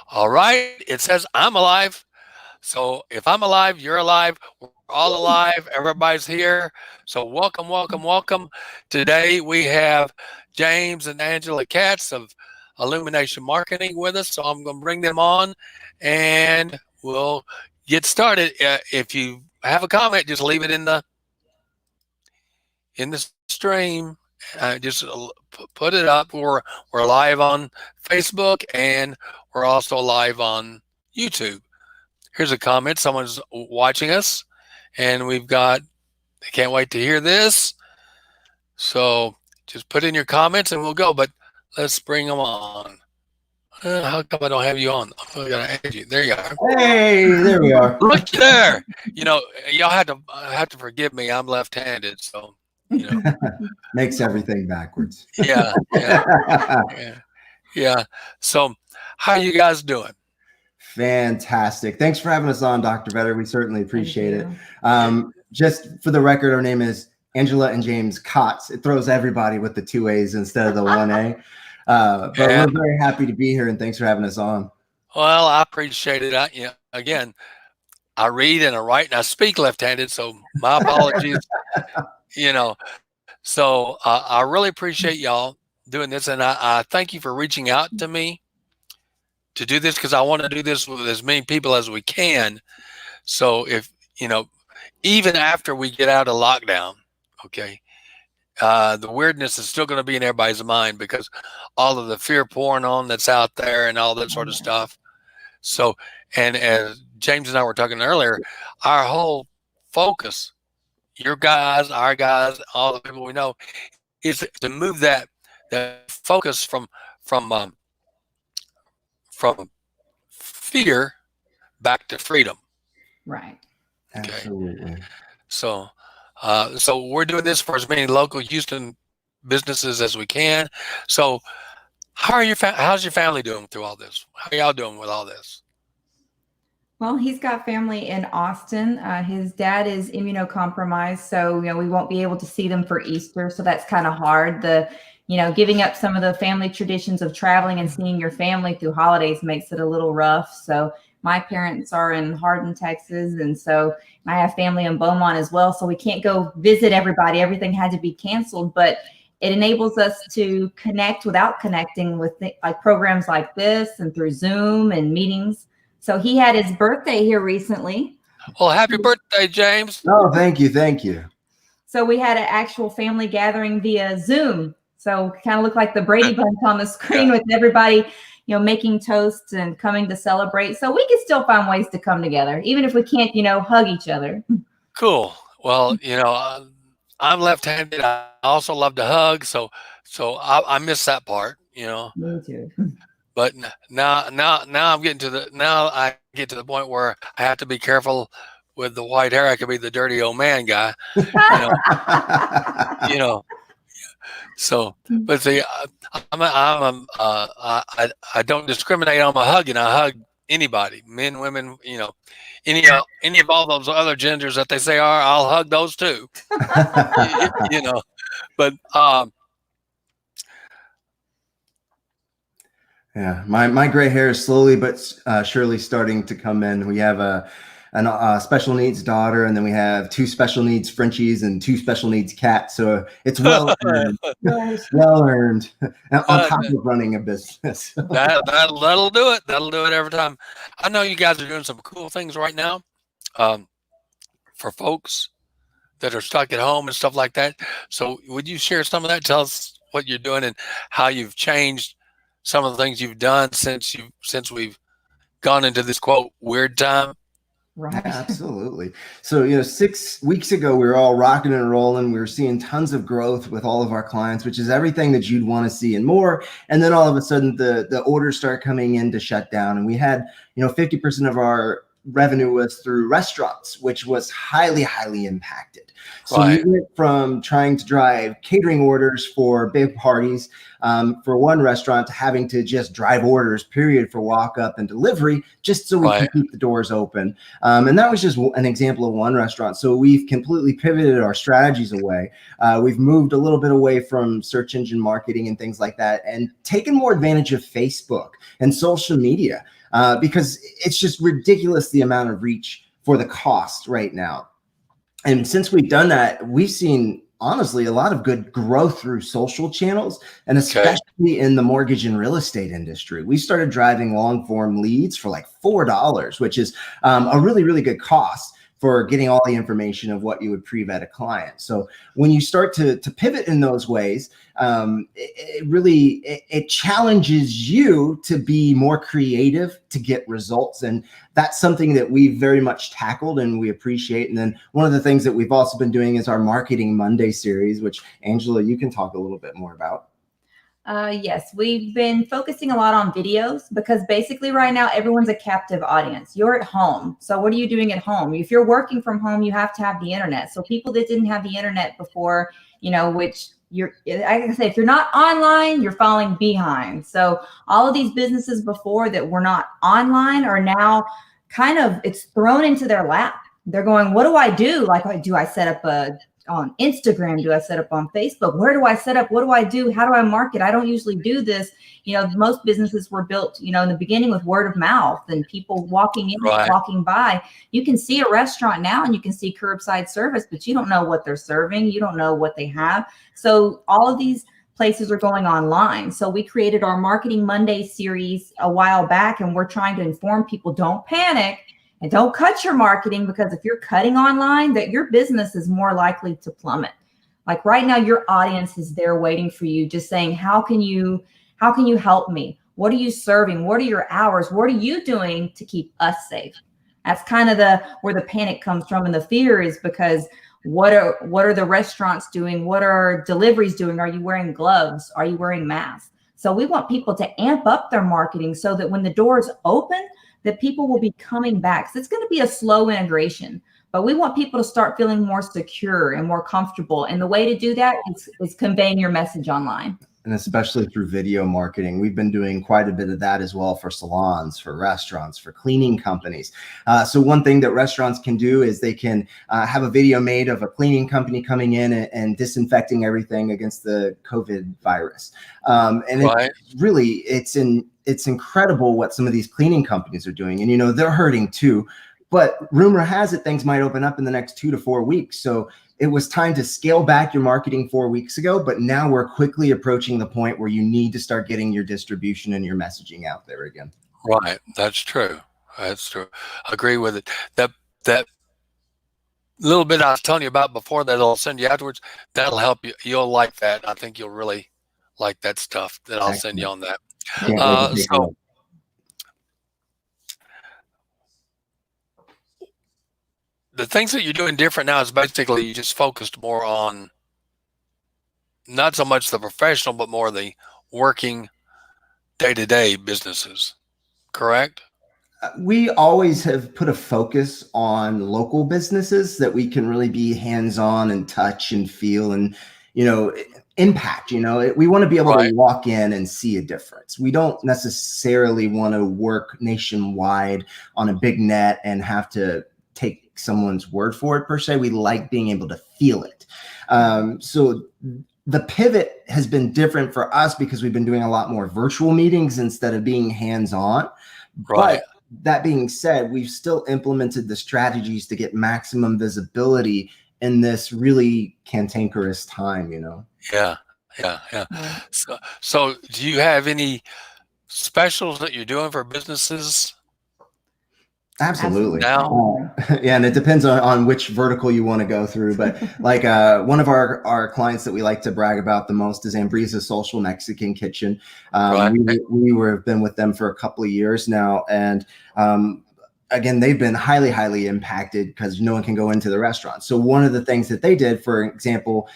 All right. It says I'm alive. So if I'm alive, you're alive. We're all alive. Everybody's here. So welcome, welcome, welcome. Today we have James and Angela Katz of Illumination Marketing with us. So I'm going to bring them on and we'll get started. If you have a comment, just leave it in the stream. Just put it up. We're live on Facebook and we're also live on YouTube. Here's a comment. Someone's watching us, and we've got. They can't wait to hear this. So just put in your comments, and we'll go. But let's bring them on. How come I don't have you on? I gotta add you. There you are. Hey, there we are. Look there. Y'all have to forgive me. I'm left-handed, so Makes everything backwards. Yeah. So, how you guys doing? Fantastic. Thanks for having us on, Dr. Vetter. We certainly appreciate it. Just for the record, our name is Angela and James Kaatz. It throws everybody with the 2 A's instead of the 1 A. But we're very happy to be here, and thanks for having us on. Well, I appreciate it. Again, I read and I write and I speak left-handed, so my apologies. So I really appreciate y'all doing this, and I thank you for reaching out to me to do this because I want to do this with as many people as we can. So if even after we get out of lockdown, okay, the weirdness is still going to be in everybody's mind because all of the fear pouring on that's out there and all that sort of stuff. So, and as James and I were talking earlier, our whole focus, your guys, our guys, all the people we know, is to move that focus from fear back to freedom. Right. Okay. Absolutely. So we're doing this for as many local Houston businesses as we can. So how's your family doing through all this? How are y'all doing with all this? Well, he's got family in Austin. His dad is immunocompromised, so we won't be able to see them for Easter. So that's kind of hard. Giving up some of the family traditions of traveling and seeing your family through holidays makes it a little rough. So my parents are in Hardin, Texas, and so I have family in Beaumont as well. So we can't go visit everybody. Everything had to be canceled, but it enables us to connect without connecting with programs like this and through Zoom and meetings. So he had his birthday here recently. Well, happy birthday, James. Oh, thank you. Thank you. So we had an actual family gathering via Zoom. So kind of looked like the Brady Bunch on the screen with everybody, making toasts and coming to celebrate. So we can still find ways to come together, even if we can't, hug each other. Cool. Well, I'm left-handed. I also love to hug. So I miss that part, Me too. But now I get to the point where I have to be careful with the white hair. I could be the dirty old man guy, So, but see, I don't discriminate on my hugging. I hug anybody, men, women, any of all those other genders that they say are, I'll hug those too. But yeah, my gray hair is slowly but surely starting to come in. We have a special needs daughter, and then we have 2 special needs Frenchies and 2 special needs cats. So it's well earned, well earned. On top of running a business. that'll do it. That'll do it every time. I know you guys are doing some cool things right now, for folks that are stuck at home and stuff like that. So would you share some of that? Tell us what you're doing and how you've changed some of the things you've done since we've gone into this quote weird time. Right. Yeah, absolutely. So, 6 weeks ago, we were all rocking and rolling. We were seeing tons of growth with all of our clients, which is everything that you'd want to see and more. And then all of a sudden, the orders start coming in to shut down. And we had, 50% of our revenue was through restaurants, which was highly, highly impacted. So we Right. went from trying to drive catering orders for big parties for one restaurant to having to just drive orders, period, for walk up and delivery, just so we can Right. keep the doors open. And that was just an example of one restaurant. So we've completely pivoted our strategies away. We've moved a little bit away from search engine marketing and things like that, and taken more advantage of Facebook and social media because it's just ridiculous the amount of reach for the cost right now. And since we've done that, we've seen honestly a lot of good growth through social channels, and especially in the mortgage and real estate industry. We started driving long form leads for like $4, which is a really, really good cost for getting all the information of what you would pre-vet a client. So when you start to pivot in those ways, it really challenges you to be more creative to get results. And that's something that we very much tackled and we appreciate. And then one of the things that we've also been doing is our Marketing Monday series, which Angela, you can talk a little bit more about. Yes, we've been focusing a lot on videos because basically right now everyone's a captive audience. You're at home. So what are you doing at home? If you're working from home, you have to have the internet. So people that didn't have the internet before, which I can say, if you're not online, you're falling behind. So all of these businesses before that were not online are now kind of, it's thrown into their lap. They're going, what do I do? Like, do I set up on Instagram? Do I set up on Facebook? Where do I set up? What do I do? How do I market? I don't usually do this. Most businesses were built, in the beginning with word of mouth and people walking in, walking by. You can see a restaurant now and you can see curbside service, but you don't know what they're serving. You don't know what they have. So all of these places are going online. So we created our Marketing Monday series a while back, and we're trying to inform people, don't panic. And don't cut your marketing, because if you're cutting online, that your business is more likely to plummet. Like right now, your audience is there waiting for you, just saying, how can you help me? What are you serving? What are your hours? What are you doing to keep us safe? That's kind of where the panic comes from, and the fear is because what are the restaurants doing? What are deliveries doing? Are you wearing gloves? Are you wearing masks? So we want people to amp up their marketing so that when the doors open, that people will be coming back. So it's going to be a slow integration, but we want people to start feeling more secure and more comfortable. And the way to do that is conveying your message online. And especially through video marketing. We've been doing quite a bit of that as well for salons, for restaurants, for cleaning companies. So one thing that restaurants can do is they can have a video made of a cleaning company coming in and disinfecting everything against the COVID virus. And it's incredible what some of these cleaning companies are doing. And, they're hurting too. But rumor has it things might open up in the next 2 to 4 weeks. So it was time to scale back your marketing 4 weeks ago, but now we're quickly approaching the point where you need to start getting your distribution and your messaging out there again. Right. That's true. That's true. I agree with it. That little bit I was telling you about before that I'll send you afterwards, that'll help you. You'll like that. I think you'll really like that stuff that I'll send you on that. So the things that you're doing different now is basically you just focused more on not so much the professional, but more the working day-to-day businesses, correct? We always have put a focus on local businesses that we can really be hands-on and touch and feel and, impact. We want to be able to walk in and see a difference. We don't necessarily want to work nationwide on a big net and have to take someone's word for it per se. We like being able to feel it. So the pivot has been different for us because we've been doing a lot more virtual meetings instead of being hands-on. But that being said, we've still implemented the strategies to get maximum visibility in this really cantankerous time, Yeah. So do you have any specials that you're doing for businesses? Absolutely. Now? Yeah, and it depends on which vertical you want to go through. But like one of our clients that we like to brag about the most is Ambriza's Social Mexican Kitchen. We have been with them for a couple of years now, and again, they've been highly impacted because no one can go into the restaurant. So one of the things that they did, for example,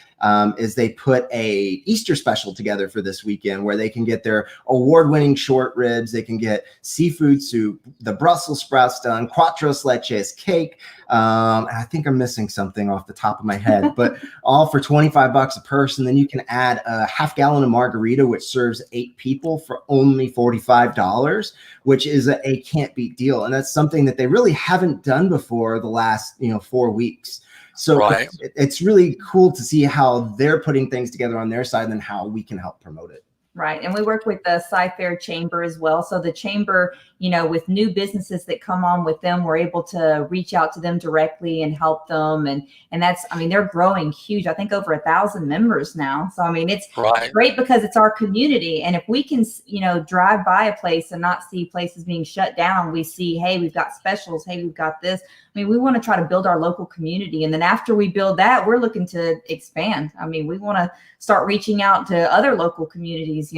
is they put a Easter special together for this weekend where they can get their award-winning short ribs, they can get seafood soup, the Brussels sprouts done, cuatro leches, cake. I think I'm missing something off the top of my head, but all for $25 a person. Then you can add a half gallon of margarita, which serves 8 people for only $45, which is a can't beat deal. And that's something that they really haven't done before the last 4 weeks. So Right. it's really cool to see how they're putting things together on their side and how we can help promote it. Right. And we work with the Sci-Fair Chamber as well. So the chamber, with new businesses that come on with them, we're able to reach out to them directly and help them. And that's, they're growing huge. I think over 1,000 members now. So, it's Right. great because it's our community. And if we can, drive by a place and not see places being shut down, we see, hey, we've got specials. Hey, we've got this. We want to try to build our local community. And then after we build that, we're looking to expand. We want to start reaching out to other local communities,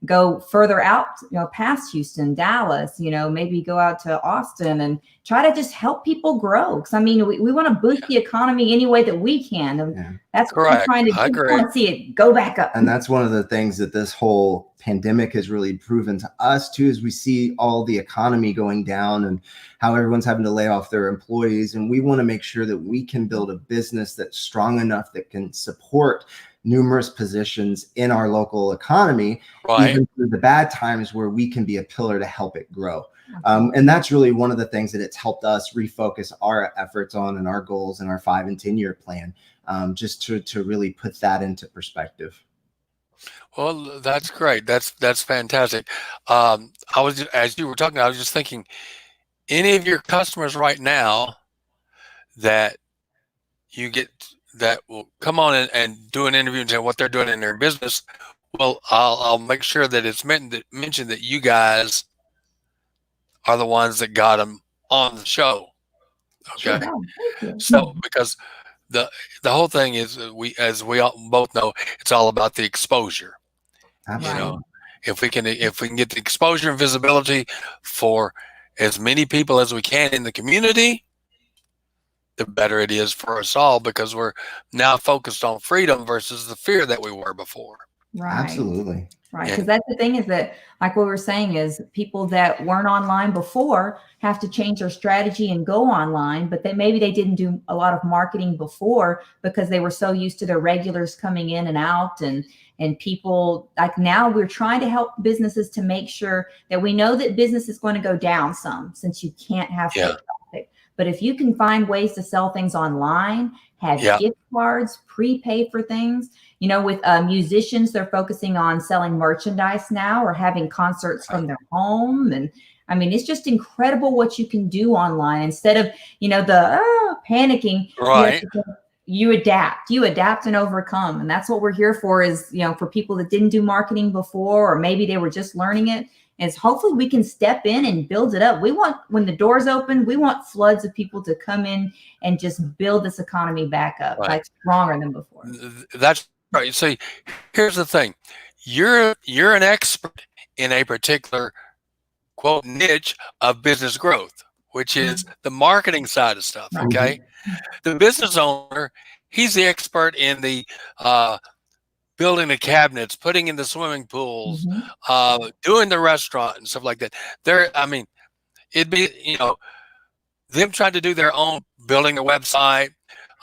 go further out, past Houston, Dallas, maybe go out to Austin and try to just help people grow. Because we want to boost the economy any way that we can. And that's what we're trying to do. I agree. We want to see it go back up. And that's one of the things that this whole pandemic has really proven to us too, is we see all the economy going down and how everyone's having to lay off their employees. And we want to make sure that we can build a business that's strong enough that can support numerous positions in our local economy, Right. even through the bad times, where we can be a pillar to help it grow. And that's really one of the things that it's helped us refocus our efforts on and our goals and our 5 and 10 year plan, just to really put that into perspective. Well, that's great. That's fantastic. As you were talking, I was just thinking, any of your customers right now that you get that will come on and do an interview and say what they're doing in their business, well, I'll make sure that it's mentioned that you guys are the ones that got them on the show. Okay. Sure. Thank you. So because the whole thing is, as we all both know, it's all about the exposure. Absolutely. If we can get the exposure and visibility for as many people as we can in the community, the better it is for us all, because we're now focused on freedom versus the fear that we were before. Right. Absolutely. Right. Because that's the thing, is that, like what we were saying, is people that weren't online before have to change their strategy and go online, but maybe they didn't do a lot of marketing before because they were so used to their regulars coming in and out, and people, like, now we're trying to help businesses to make sure that we know that business is going to go down some, since you can't have foot traffic. But if you can find ways to sell things online, have gift cards, prepay for things, with musicians, they're focusing on selling merchandise now or having concerts from their home. And it's just incredible what you can do online instead of, panicking. Right. You adapt and overcome. And that's what we're here for, is, for people that didn't do marketing before, or maybe they were just learning it, is hopefully we can step in and build it up. We want, when the doors open, we want floods of people to come in and just build this economy back up, like stronger than before. That's right. See, here's the thing. You're an expert in a particular, quote, niche of business growth, which is the marketing side of stuff. Okay. The business owner, he's the expert in the building the cabinets, putting in the swimming pools, doing the restaurant and stuff like that. It'd be, them trying to do their own, building a website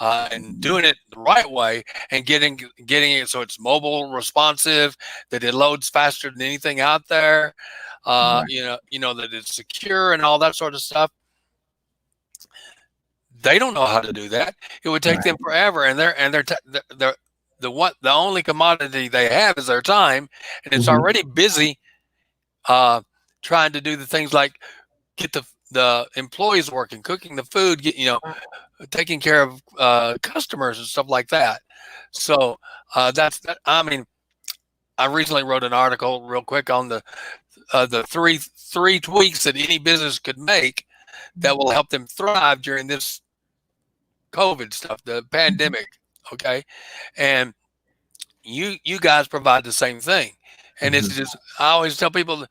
and doing it the right way, and getting it so it's mobile responsive, that it loads faster than anything out there, that it's secure and all that sort of stuff. They don't know how to do that. It would take them forever, and the only commodity they have is their time, and it's already busy trying to do the things like get the employees working, cooking the food, taking care of customers and stuff like that. So I recently wrote an article real quick on the three tweaks that any business could make that will help them thrive during this COVID stuff, the pandemic. Okay. And you guys provide the same thing. And it's just, I always tell people,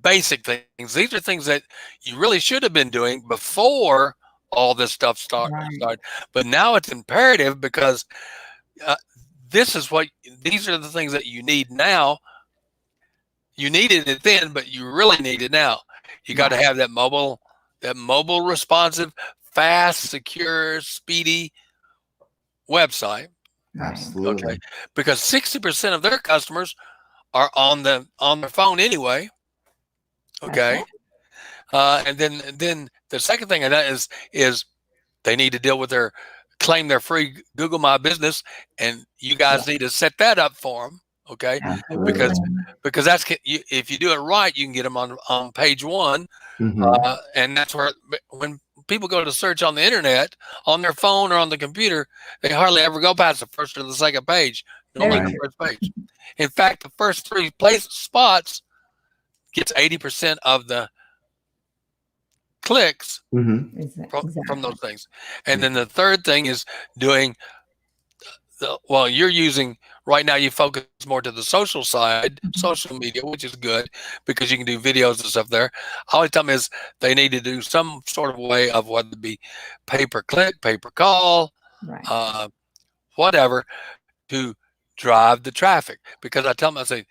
basic things. These are things that you really should have been doing before all this stuff started. But now it's imperative, because these are the things that you need now. You needed it then, but you really need it now. You got to have that mobile responsive, fast, secure, speedy website. Absolutely. Okay. Because 60% of their customers are on their phone anyway. Okay. And then the second thing of that is they need to deal with claim their free Google My Business, and you guys need to set that up for them. Okay. Absolutely. Because if you do it right, you can get them on page one. And that's where, when people go to search on the internet, on their phone or on the computer, they hardly ever go past the first or the second page. Only the first page. In fact, the first 3 spots gets 80% of the clicks from those things. And then the third thing is doing you're using right now, you focus more to the social side, social media, which is good because you can do videos and stuff there. I always tell them is they need to do some sort of way of whether it be pay-per-click, pay-per-call, whatever, to drive the traffic. Because I tell them, I say,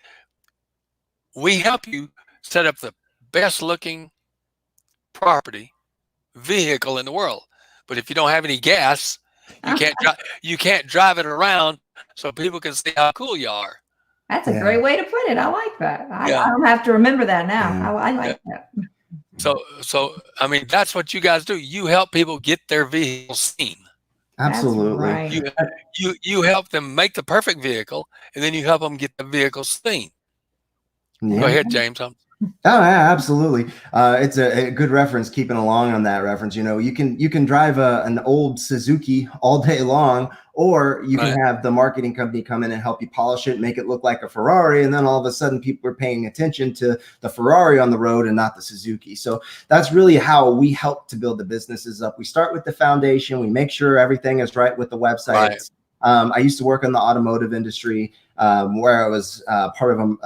we help you set up the best looking vehicle in the world. But if you don't have any gas, you can't drive it around so people can see how cool you are. That's a great way to put it. I like that. I don't have to remember that now. I like that. So I mean, that's what you guys do. You help people get their vehicle seen. Absolutely. Right. You help them make the perfect vehicle, and then you help them get the vehicle seen. Go ahead, James. Oh yeah, absolutely. It's a good reference. Keeping along on that reference, you can drive an old Suzuki all day long, or you can have the marketing company come in and help you polish it, make it look like a Ferrari, and then all of a sudden people are paying attention to the Ferrari on the road and not the Suzuki. So that's really how we help to build the businesses up. We start with the foundation. We make sure everything is right with the website. I used to work in the automotive industry, where I was part of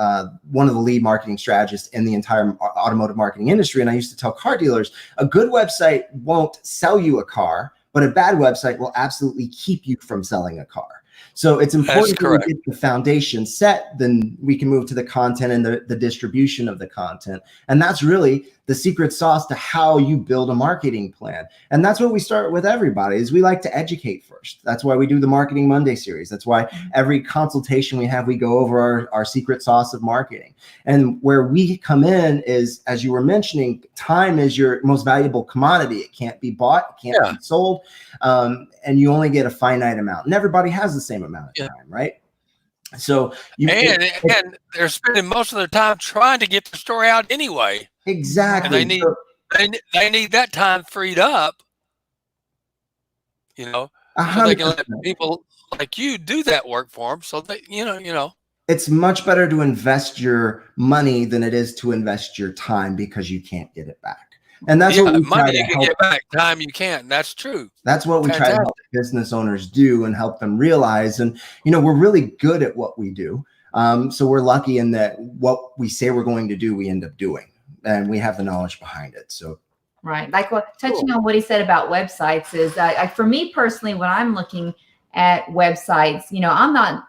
one of the lead marketing strategists in the entire automotive marketing industry. And I used to tell car dealers, a good website won't sell you a car, but a bad website will absolutely keep you from selling a car. So it's important that we get the foundation set, then we can move to the content and the distribution of the content. And that's really the secret sauce to how you build a marketing plan. And that's what we start with everybody, is we like to educate first. That's why we do the Marketing Monday series. That's why every consultation we have, we go over our secret sauce of marketing. And where we come in is, as you were mentioning, time is your most valuable commodity. It can't be bought, it can't be sold. And you only get a finite amount. And everybody has the same amount of time, right? So and they're spending most of their time trying to get the story out anyway. Exactly. And they need that time freed up, so they can let people like you do that work for them. So they, it's much better to invest your money than it is to invest your time, because you can't get it back. And that's what we money you can get back, time you can't. That's true. That's what we try to help business owners do and help them realize. And we're really good at what we do. So we're lucky in that what we say we're going to do, we end up doing, and we have the knowledge behind it. So like touching on what he said about websites is, for me personally, when I'm looking at websites,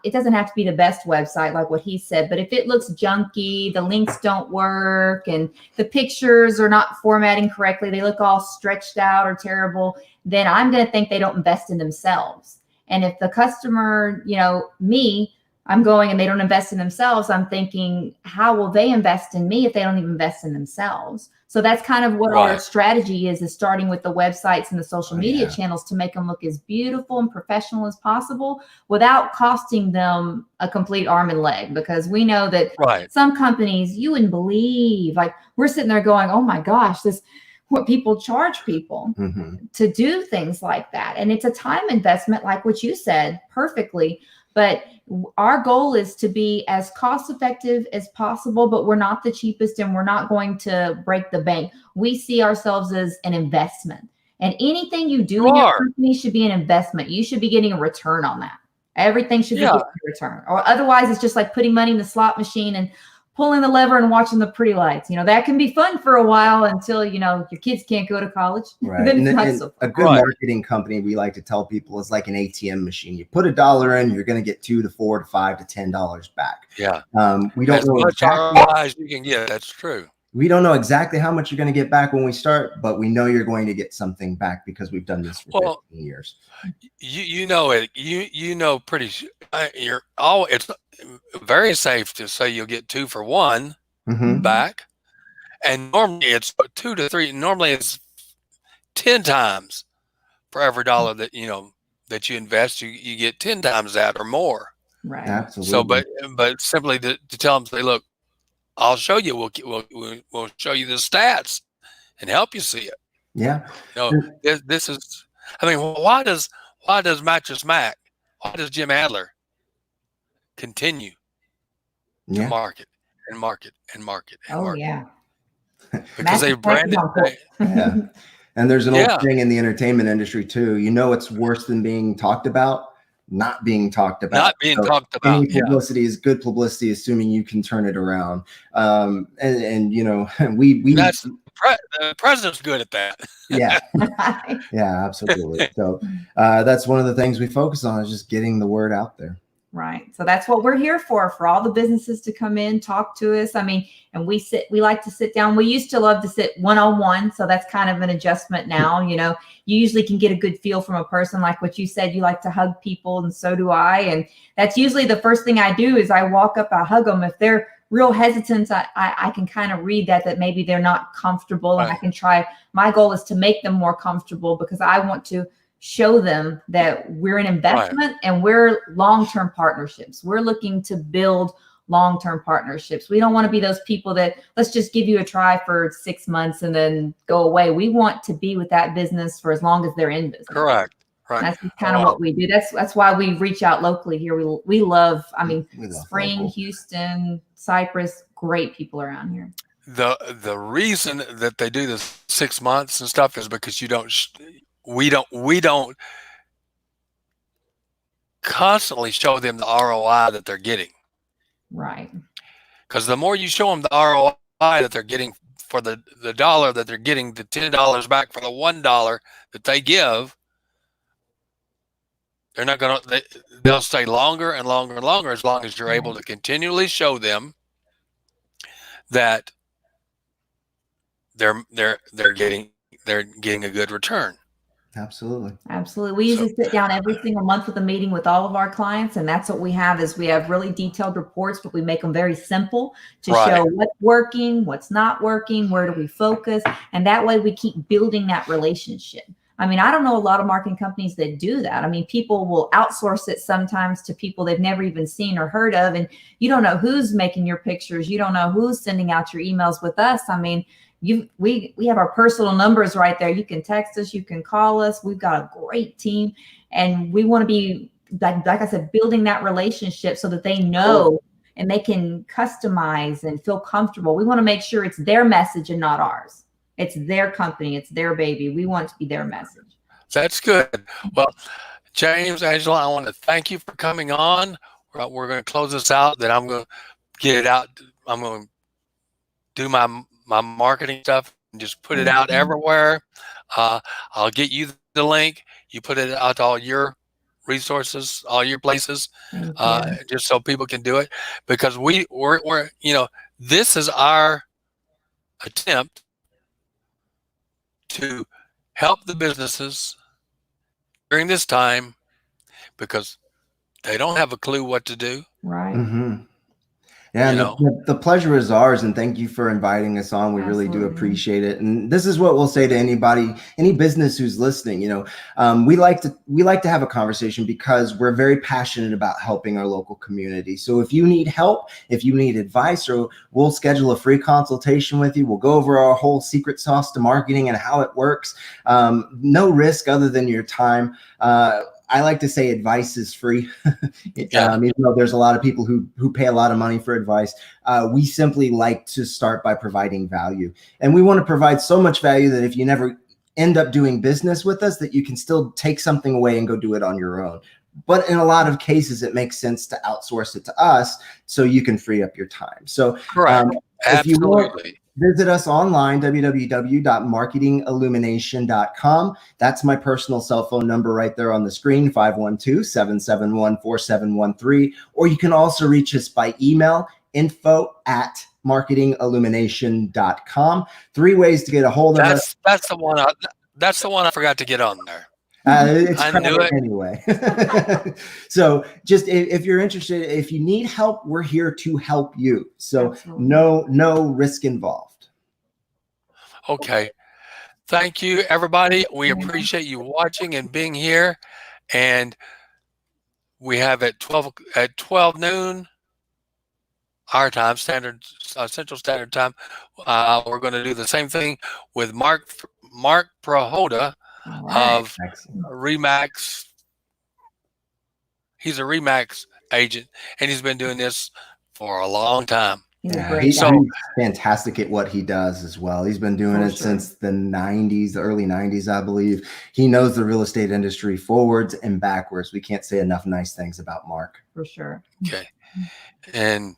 it doesn't have to be the best website like what he said, but if it looks junky, the links don't work, and the pictures are not formatting correctly, they look all stretched out or terrible, then I'm going to think they don't invest in themselves. And if the customer, I'm going and they don't invest in themselves, I'm thinking, how will they invest in me if they don't even invest in themselves? So that's kind of what our strategy is starting with the websites and the social media channels to make them look as beautiful and professional as possible without costing them a complete arm and leg. Because we know that some companies, you wouldn't believe, like we're sitting there going, oh my gosh, what people charge people to do things like that. And it's a time investment, like what you said perfectly. But our goal is to be as cost effective as possible, but we're not the cheapest and we're not going to break the bank. We see ourselves as an investment, and anything you do in your company should be an investment. You should be getting a return on that. Everything should be getting a return, or otherwise it's just like putting money in the slot machine and pulling the lever and watching the pretty lights. You know, that can be fun for a while until, you know, your kids can't go to college. Right. Then it's not And so a fun. good marketing company, we like to tell people, is like an ATM machine. You put $1 in, you're going to get $2 to $4 to $5 to $10 back. Yeah. We don't as know much exactly. ROI as you can get. That's true. We don't know exactly how much you're going to get back when we start, but we know you're going to get something back because we've done this for 15 years. You know it. You know you're all. It's very safe to say you'll get 2 for 1 back, and normally it's 2 to 3. Normally it's 10 times for every dollar that that you invest. You get 10 times that or more. Right. Absolutely. So, but simply to tell them, say, look, I'll show you. We'll show you the stats and help you see it. Yeah. This is. I mean, why does Mattress Mac? Why does Jim Adler continue to market and market and market and market? Yeah. Because they branded. Yeah. And there's an old thing in the entertainment industry too. You know, it's worse than being talked about. Not being talked about. Not being talked about. Any publicity is good publicity, assuming you can turn it around. And you know, the president's good at that. Yeah. Yeah, absolutely. So that's one of the things we focus on, is just getting the word out there. Right. So that's what we're here for all the businesses to come in, talk to us. I mean, and we like to sit down. We used to love to sit one-on-one. So that's kind of an adjustment now. You know, you usually can get a good feel from a person, like what you said, you like to hug people, and so do I. And that's usually the first thing I do is I walk up, I hug them. If they're real hesitant, I can kind of read that maybe they're not comfortable. And I can try. My goal is to make them more comfortable, because I want to show them that we're an investment and we're long-term partnerships. We're looking to build long-term partnerships. We don't want to be those people that let's just give you a try for 6 months and then go away. We want to be with that business for as long as they're in business. Correct. Right. That's kind of what we do. That's why we reach out locally here. We love, Spring, local. Houston, Cypress, great people around here. The reason that they do this 6 months and stuff is because we don't constantly show them the ROI that they're getting. Right. Because the more you show them the ROI that they're getting for the dollar that they're getting, the $10 back for the $1 that they give, they'll stay longer and longer and longer, as long as you're able to continually show them that they're getting a good return. Absolutely. We usually sit down every single month with a meeting with all of our clients, and that's what we have. Is we have really detailed reports, but we make them very simple to show what's working, what's not working, where do we focus, and that way we keep building that relationship. I mean, I don't know a lot of marketing companies that do that. I mean, people will outsource it sometimes to people they've never even seen or heard of, and you don't know who's making your pictures, you don't know who's sending out your emails. With us, I mean, we have our personal numbers right there. You can text us, you can call us. We've got a great team, and we want to be, like I said, building that relationship so that they know and they can customize and feel comfortable. We want to make sure it's their message and not ours. It's their company, it's their baby. We want it to be their message. That's good. Well, James, Angela, I want to thank you for coming on. We're going to close this out. Then I'm going to get it out. I'm going to do my marketing stuff and just put it out everywhere. I'll get you the link. You put it out to all your resources, all your places, just so people can do it. Because we're this is our attempt to help the businesses during this time, because they don't have a clue what to do. Right. Mm-hmm. Yeah, and the pleasure is ours, and thank you for inviting us on. We really do appreciate it. And this is what we'll say to anybody, any business who's listening. We like to have a conversation because we're very passionate about helping our local community. So if you need help, if you need advice, or we'll schedule a free consultation with you. We'll go over our whole secret sauce to marketing and how it works. No risk other than your time. I like to say advice is free. Even though there's a lot of people who pay a lot of money for advice, we simply like to start by providing value. And we want to provide so much value that if you never end up doing business with us, that you can still take something away and go do it on your own. but in a lot of cases, it makes sense to outsource it to us so you can free up your time. So Correct. if you want, Absolutely. visit us online, www.marketingillumination.com. That's my personal cell phone number right there on the screen, 512-771-4713. Or you can also reach us by email, info@marketingillumination.com. 3 ways to get a hold of us. That's the one. That's the one I forgot to get on there. It's I knew it anyway. So just if you're interested, if you need help, we're here to help you. So Absolutely. no risk involved. Okay. Thank you, everybody. We appreciate you watching and being here. And we have at 12 noon our time, Central Standard Time. We're going to do the same thing with Mark Prohoda of Remax. He's a Remax agent, and he's been doing this for a long time. He's fantastic at what he does as well. He's been doing it since the 90s, the early 90s, I believe. He knows the real estate industry forwards and backwards. We can't say enough nice things about Mark. For sure. Okay. And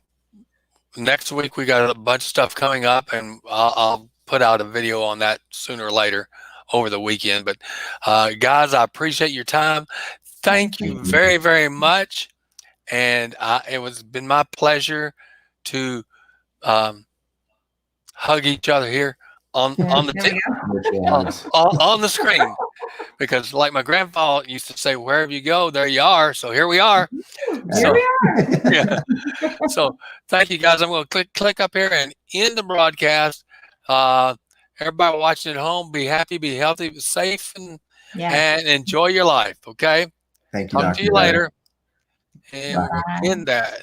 next week we got a bunch of stuff coming up, and I'll put out a video on that sooner or later over the weekend. But guys, I appreciate your time. Thank you very, very much. And it been my pleasure to hug each other here on the screen, because like my grandpa used to say, wherever you go, there you are. So here we are. Yeah. So thank you, guys. I'm going to click up here and end the broadcast. Everybody watching at home, be happy, be healthy, be safe, and enjoy your life. Okay. Thank you. Talk to you later. And we'll end that.